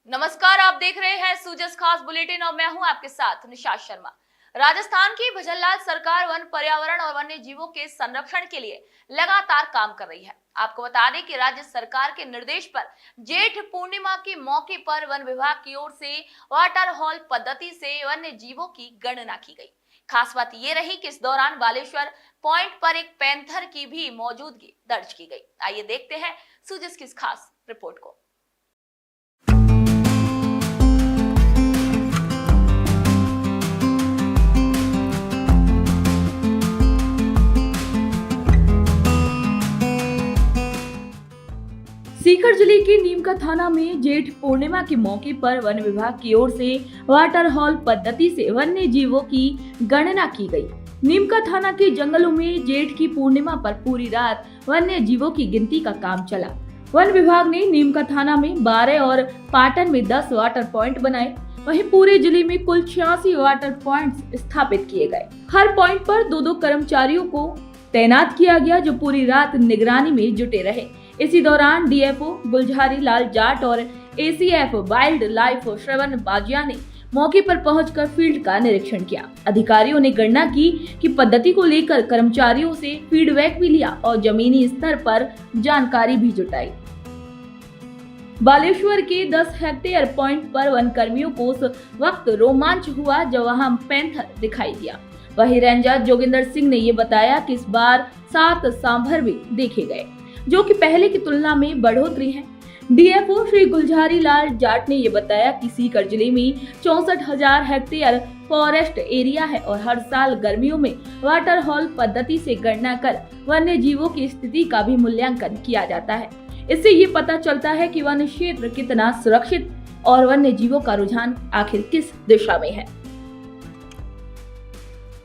नमस्कार, आप देख रहे हैं सूजस खास बुलेटिन और मैं हूं आपके साथ निशा शर्मा। राजस्थान की भजनलाल सरकार वन पर्यावरण और वन्य जीवों के संरक्षण के लिए लगातार काम कर रही है। आपको बता दें कि राज्य सरकार के निर्देश पर जेठ पूर्णिमा के मौके पर वन विभाग की ओर से वाटर हॉल पद्धति से वन्य जीवों की गणना की गई। खास बात यह रही कि इस दौरान बालेश्वर पॉइंट पर एक पैंथर की भी मौजूदगी दर्ज की गई। आइए देखते हैं सूजस की इस खास रिपोर्ट को। सीकर जिले के नीमका थाना में जेठ पूर्णिमा के मौके पर वन विभाग की ओर से वाटर हॉल पद्धति से वन्य जीवों की गणना की गई। नीमका थाना के जंगलों में जेठ की पूर्णिमा पर पूरी रात वन्य जीवों की गिनती का काम चला। वन विभाग ने नीमका थाना में 12 और पाटन में 10 वाटर पॉइंट बनाए। वहीं पूरे जिले में कुल 86 वाटर पॉइंट्स स्थापित किए गए। हर पॉइंट पर 2-2 कर्मचारियों को तैनात किया गया जो पूरी रात निगरानी में जुटे रहे। इसी दौरान डीएफओ गुलझारी लाल जाट और एसीएफ वाइल्ड लाइफ श्रवण बाजिया ने मौके पर पहुंचकर फील्ड का निरीक्षण किया। अधिकारियों ने गणना की कि पद्धति को लेकर कर्मचारियों से फीडबैक भी लिया और जमीनी स्तर पर जानकारी भी जुटाई। बालेश्वर के 10 हेक्टेयर पॉइंट पर वन कर्मियों को उस वक्त रोमांच हुआ जब वहां पैंथर दिखाई दिया। वहीं रेंजर जोगिंदर सिंह ने ये बताया कि इस बार 7 सांभर भी देखे गए, जो कि पहले की तुलना में बढ़ोतरी है। डीएफओ श्री गुलझारी लाल जाट ने ये बताया कि सीकर जिले में 64,000 हेक्टेयर फॉरेस्ट एरिया है और हर साल गर्मियों में वाटर हॉल पद्धति से गणना कर वन्य जीवों की स्थिति का भी मूल्यांकन किया जाता है। इससे ये पता चलता है कि वन क्षेत्र कितना सुरक्षित और वन्य जीवों का रुझान आखिर किस दिशा में है।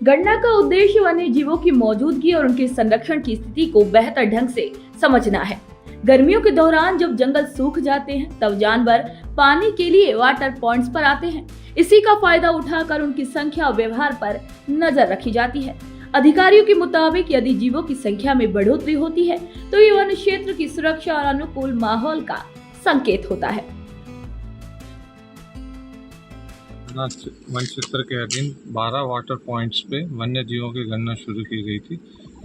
गणना का उद्देश्य वन्य जीवों की मौजूदगी और उनके संरक्षण की स्थिति को बेहतर ढंग से समझना है। गर्मियों के दौरान जब जंगल सूख जाते हैं तब जानवर पानी के लिए वाटर पॉइंट्स पर आते हैं। इसी का फायदा उठाकर उनकी संख्या और व्यवहार पर नजर रखी जाती है। अधिकारियों के मुताबिक यदि जीवों की संख्या में बढ़ोतरी होती है तो ये वन क्षेत्र की सुरक्षा और अनुकूल माहौल का संकेत होता है। वन क्षेत्र के अधीन 12 वाटर पॉइंट्स पे वन्य जीवों की गणना शुरू की गई थी,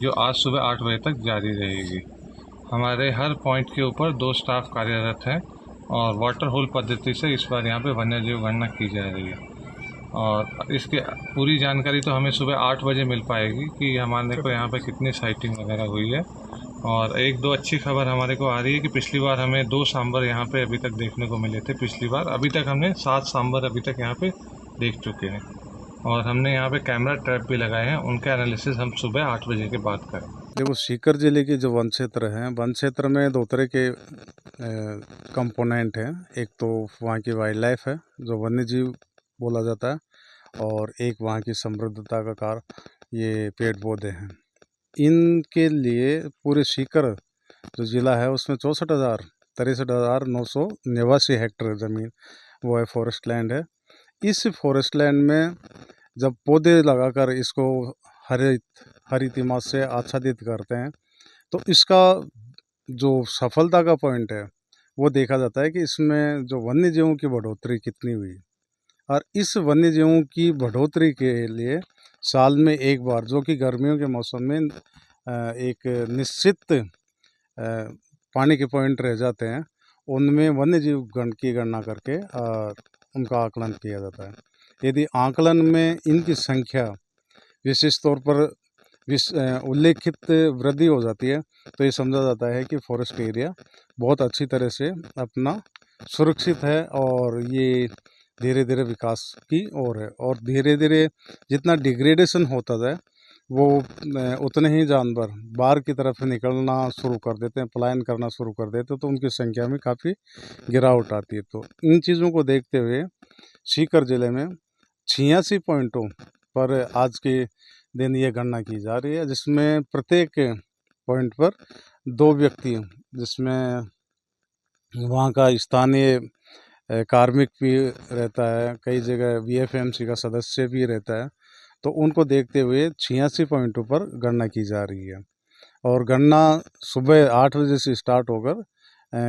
जो आज सुबह 8 बजे तक जारी रहेगी। हमारे हर पॉइंट के ऊपर 2 स्टाफ कार्यरत हैं और वाटर होल पद्धति से इस बार यहाँ पे वन्य जीव गणना की जा रही है। और इसके पूरी जानकारी तो हमें सुबह 8 बजे मिल पाएगी कि हमारे को यहाँ पे कितनी साइटिंग वगैरह हुई है। और 1-2 अच्छी खबर हमारे को आ रही है कि पिछली बार हमें 2 सांभर यहाँ पे अभी तक देखने को मिले थे। पिछली बार अभी तक हमने 7 सांभर अभी तक यहाँ पे देख चुके हैं और हमने यहाँ पे कैमरा ट्रैप भी लगाए हैं। उनका एनालिसिस हम सुबह 8 बजे के बाद करें। देखो, सीकर जिले के जो वन क्षेत्र हैं, वन क्षेत्र में 2 तरह के कंपोनेंट हैं। एक तो वहाँ की वाइल्ड लाइफ है जो वन्य जीव बोला जाता है, और एक वहाँ की समृद्धता का कारण ये पेड़ पौधे हैं। इनके लिए पूरे सीकर जो ज़िला है उसमें 63,989 हेक्टेयर ज़मीन वो है फॉरेस्ट लैंड है। इस फॉरेस्ट लैंड में जब पौधे लगाकर इसको हरित इमारत से आच्छादित करते हैं तो इसका जो सफलता का पॉइंट है वो देखा जाता है कि इसमें जो वन्य जीवों की बढ़ोतरी कितनी हुई। और इस वन्य जीवों की बढ़ोतरी के लिए साल में एक बार, जो कि गर्मियों के मौसम में एक निश्चित पानी के पॉइंट रह जाते हैं, उनमें वन्य जीव गण की गणना करके उनका आकलन किया जाता है। यदि आकलन में इनकी संख्या विशेष तौर पर उल्लेखित वृद्धि हो जाती है तो ये समझा जाता है कि फॉरेस्ट एरिया बहुत अच्छी तरह से अपना सुरक्षित है और ये धीरे धीरे विकास की ओर है। और धीरे धीरे जितना डिग्रेडेशन होता जाए वो उतने ही जानवर बाहर की तरफ निकलना शुरू कर देते हैं, पलायन करना शुरू कर देते हैं, तो उनकी संख्या में काफ़ी गिरावट आती है। तो इन चीज़ों को देखते हुए सीकर जिले में 86 पॉइंटों पर आज के दिन ये गणना की जा रही है, जिसमें प्रत्येक पॉइंट पर 2 व्यक्ति, जिसमें वहाँ का स्थानीय कार्मिक भी रहता है, कई जगह वीएफएमसी का सदस्य भी रहता है, तो उनको देखते हुए 86 पॉइंटों पर गणना की जा रही है। और गणना सुबह 8 बजे से स्टार्ट होकर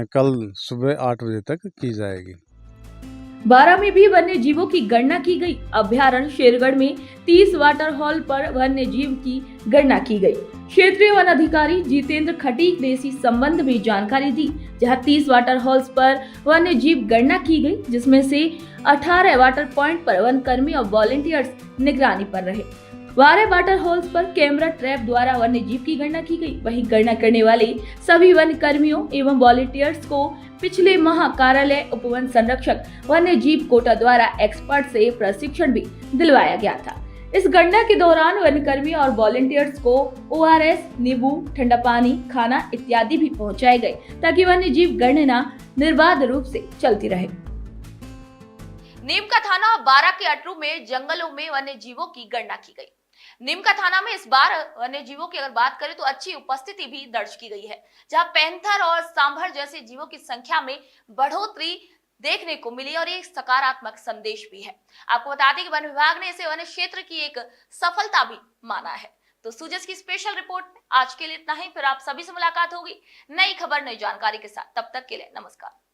कल सुबह 8 बजे तक की जाएगी। बारा में भी वन्य जीवों की गणना की गई। अभ्यारण्य शेरगढ़ में 30 वाटर हॉल पर वन्य जीव की गणना की गई। क्षेत्रीय वन अधिकारी जितेंद्र खटीक ने इसी संबंध में जानकारी दी, जहां 30 वाटर हॉल्स पर वन्य जीव गणना की गई, जिसमें से 18 वाटर पॉइंट पर वन कर्मी और वॉलंटियर्स निगरानी पर रहे। 12 वाटर हॉल्स पर कैमरा ट्रैप द्वारा वन्य जीव की गणना की गई। वहीं गणना करने वाले सभी वन कर्मियों एवं वॉलंटियर्स को पिछले माह कार्यालय उपवन संरक्षक वन्य जीव कोटा द्वारा एक्सपर्ट से प्रशिक्षण भी दिलवाया गया था। इस गणना के दौरान वनकर्मी और वॉलंटियर्स को ORS, नींबू, ठंडा पानी, खाना इत्यादि भी पहुंचाए गए, ताकि वन्य जीव गणना निर्बाध रूप से चलती रहे। नीमका थाना बारा के अटरू में जंगलों में वन्य जीवों की गणना की गई। नीमका थाना में इस बार वन्य जीवों की अगर बात करें तो अच्छी उपस्थिति भी दर्ज की गई है, जहां पैंथर और सांभर जैसे जीवों की संख्या में बढ़ोतरी देखने को मिली और एक सकारात्मक संदेश भी है। आपको बता दें कि वन विभाग ने इसे वन्य क्षेत्र की एक सफलता भी माना है। तो सूजस की स्पेशल रिपोर्ट में आज के लिए इतना ही। फिर आप सभी से मुलाकात होगी नई खबर, नई जानकारी के साथ। तब तक के लिए नमस्कार।